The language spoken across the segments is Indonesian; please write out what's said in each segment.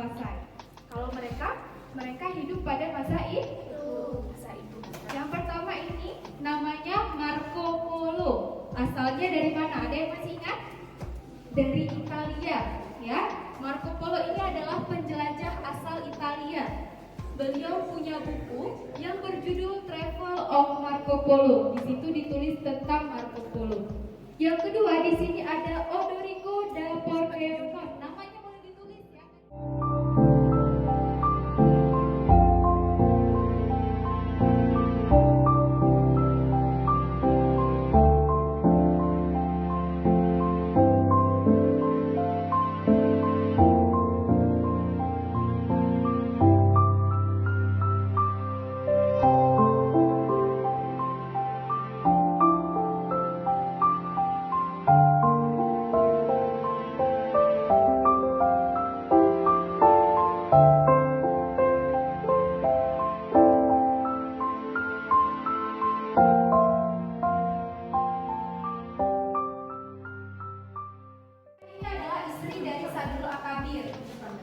Pasai. Kalau mereka hidup pada masa itu. Yang pertama ini namanya Marco Polo. Asalnya dari mana? Ada yang masih ingat? Dari Italia, ya. Marco Polo ini adalah penjelajah asal Italia. Beliau punya buku yang berjudul Travel of Marco Polo. Di situ ditulis tentang Marco Polo. Yang kedua di sini ada Odorico da Pordenone. Namanya boleh ditulis ya.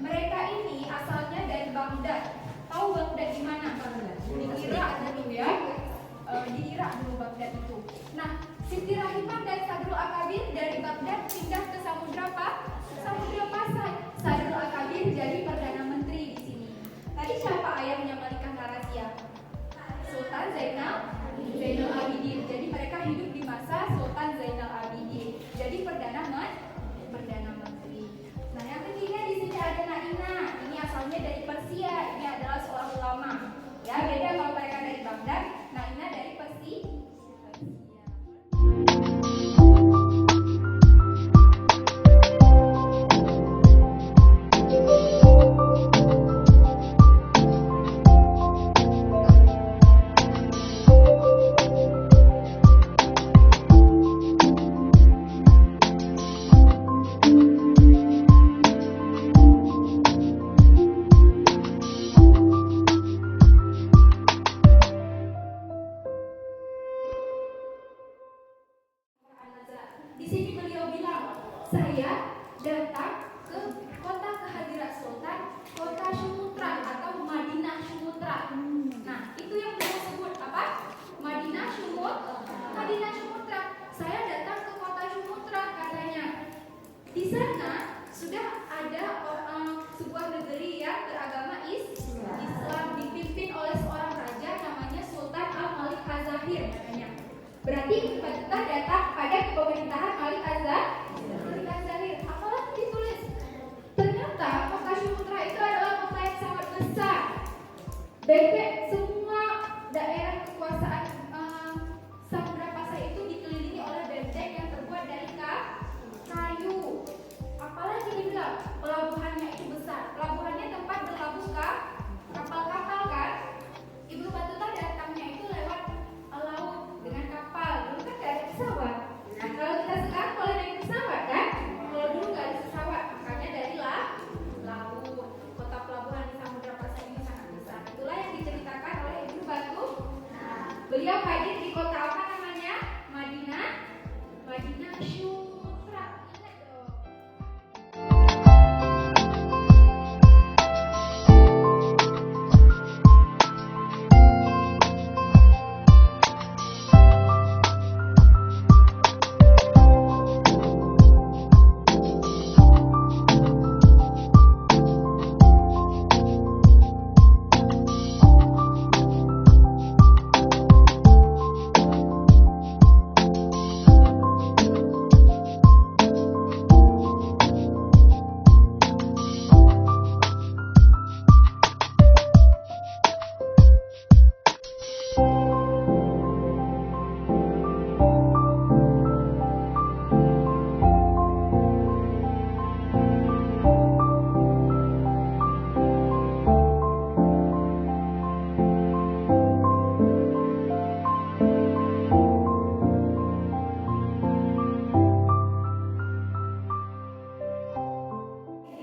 Mereka ini asalnya dari Baghdad. Tahu Baghdad di mana? Di Irak dulu ya. Di Irak dulu Baghdad itu. Nah, Siti Rahimah dan Sadrul Akabir dari Baghdad pindah ke Samudra Pasai. Sadrul Akabir jadi perdana menteri di sini. Tadi siapa ayahnya Malikah Narazia? Sultan Zainal Abidin. Jadi mereka hidup di masa Sultan Zainal Abidin. Jadi perdana menteri. Nah, yang ketiga di sini ada Naina. Ini asalnya dari Persia. Ini adalah seorang ulama. Ya, beda kalau mereka dari Baghdad. Naina dari Persia. Di sini beliau bilang, saya datang ke kota kehadirat Sultan, kota Sumutra atau Madinah Sumutra. Nah, itu yang beliau sebut apa? Madinah Sumutra. Saya datang ke kota Sumutra katanya. Di sana sudah ada sebuah negeri yang beragama Islam dipimpin oleh seorang raja namanya Sultan Al-Malik Az-Zahir katanya. Berarti kita datang pada pemerintahan Malik Az-Zahir. Apalagi ditulis? Ternyata kota Sumutra itu adalah kota yang sangat besar. Semua daerah kekuasaan Samudra Pasai itu dikelilingi oleh benteng yang terbuat dari kayu. Apalagi dibilang pelabuhannya itu besar. Pelabuhannya tempat berlabuh kapal-kapal kan? Ibnu Battuta datangnya itu lewat laut dengan kapal. Dulu kan gak ada pesawat. Nah, kalau kita sekarang boleh naik pesawat kan? Kalau dulu gak ada pesawat, makanya dari laut. Kota pelabuhan di Samudra Pasai ini sangat besar. Itulah yang diceritakan oleh Ibnu Battuta. Beliau hadir di kota apa namanya? Madinah Sumutra. Ingat dong.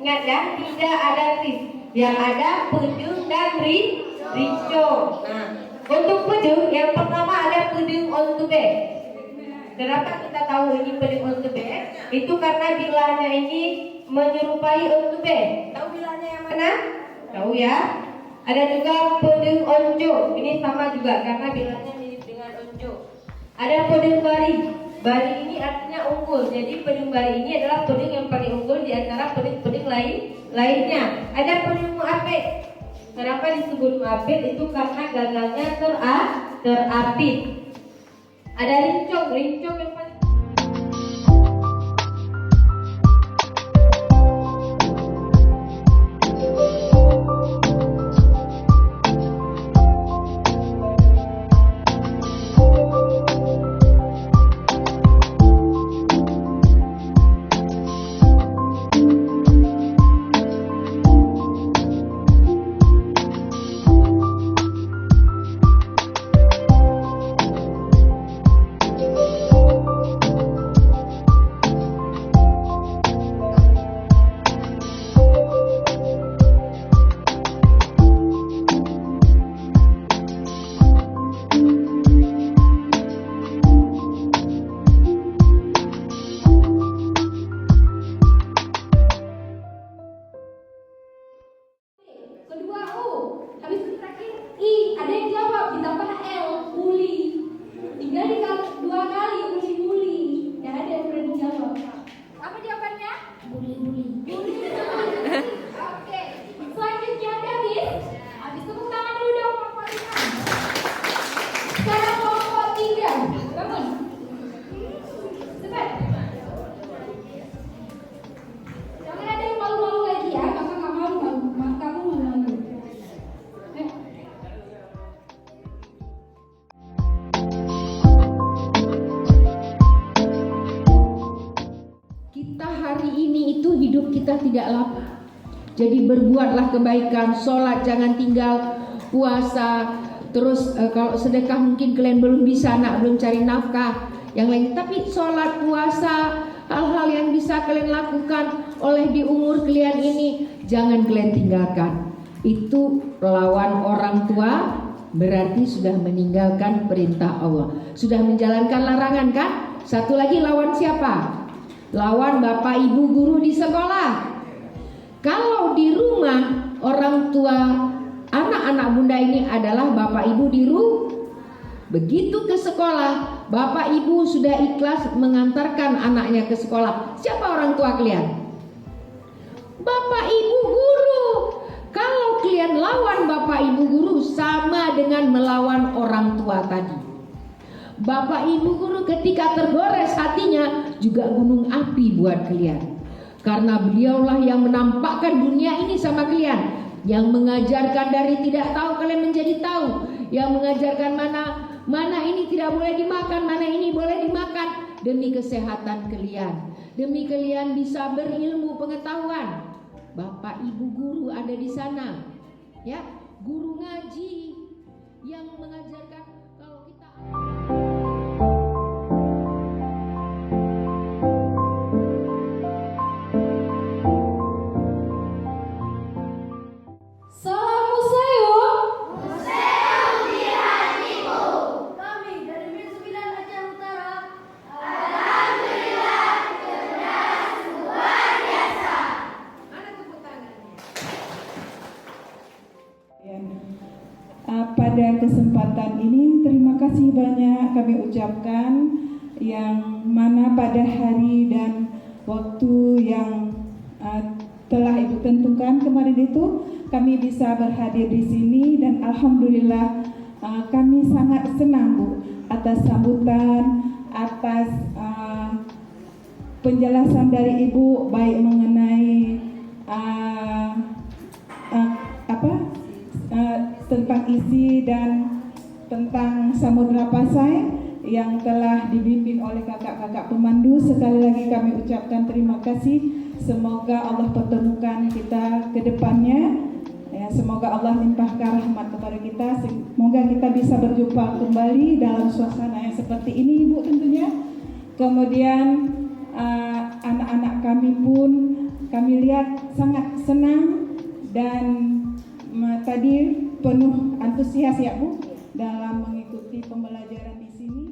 Ingat ya, tidak ada kris, yang ada pedung dan rincong. Nah, untuk pedung yang pertama ada pedung ontube. Kenapa kita tahu ini pedung ontube? Itu karena bilahnya ini menyerupai ontube. Tahu bilah singkatannya yang mana? Tahu ya? Ada juga pedeng onjo. Ini sama juga karena bilangnya mirip dengan onjo. Ada pedeng bari. Bari ini artinya unggul. Jadi pedeng bari ini adalah pedeng yang paling unggul di antara pedeng-pedeng lainnya. Ada pedeng muapit. Kenapa disebut muapit? Itu karena gagalnya terapit. Ada rincong yang paling kedua U, habis itu terakhir I, ada yang jawab ditambah L, muli. Tinggal dua kali muli. Ya ada yang udah dijawab. Apa jawabannya? Muli. Oke. Selanjutnya David. Habis tepuk tangan dulu dong Pak. Sekarang kelompok 3. Bangun. Cepat. Jangan ada yang malu-malu lagi ya. Kakak nggak malu. Kamu malu. Kita hari ini itu hidup kita tidak lapar. Jadi berbuatlah kebaikan, sholat jangan tinggal, puasa. Terus kalau sedekah mungkin kalian belum bisa, belum cari nafkah yang lain. Tapi sholat, puasa, hal-hal yang bisa kalian lakukan oleh di umur kalian ini jangan kalian tinggalkan. Itu lawan orang tua berarti sudah meninggalkan perintah Allah, sudah menjalankan larangan kan? Satu lagi lawan siapa? Lawan bapak ibu guru di sekolah. Kalau di rumah orang tua anak-anak bunda ini adalah bapak ibu di rumah. Begitu ke sekolah, bapak ibu sudah ikhlas mengantarkan anaknya ke sekolah. Siapa orang tua kalian? Bapak ibu guru. Kalau kalian lawan bapak ibu guru sama dengan melawan orang tua tadi. Bapak ibu guru ketika tergores hatinya juga gunung api buat kalian. Karena beliaulah yang menampakkan dunia ini sama kalian, yang mengajarkan dari tidak tahu kalian menjadi tahu, yang mengajarkan mana ini tidak boleh dimakan, mana ini boleh dimakan, demi kesehatan kalian, demi kalian bisa berilmu pengetahuan. Bapak ibu guru ada di sana, ya, guru ngaji yang mengajarkan kalau kita pada kesempatan ini terima kasih banyak kami ucapkan, yang mana pada hari dan waktu yang telah Ibu tentukan kemarin itu kami bisa berhadir di sini, dan alhamdulillah kami sangat senang Bu atas sambutan, atas penjelasan dari Ibu baik mengenai tentang isi dan tentang Samudra Pasai yang telah dibimbing oleh kakak-kakak pemandu. Sekali lagi kami ucapkan terima kasih. Semoga Allah pertemukan kita ke depannya. Ya, semoga Allah limpahkan rahmat kepada kita. Semoga kita bisa berjumpa kembali dalam suasana yang seperti ini, Ibu, tentunya. Kemudian anak-anak kami pun kami lihat sangat senang dan tadi penuh antusias ya Bu dalam mengikuti pembelajaran di sini.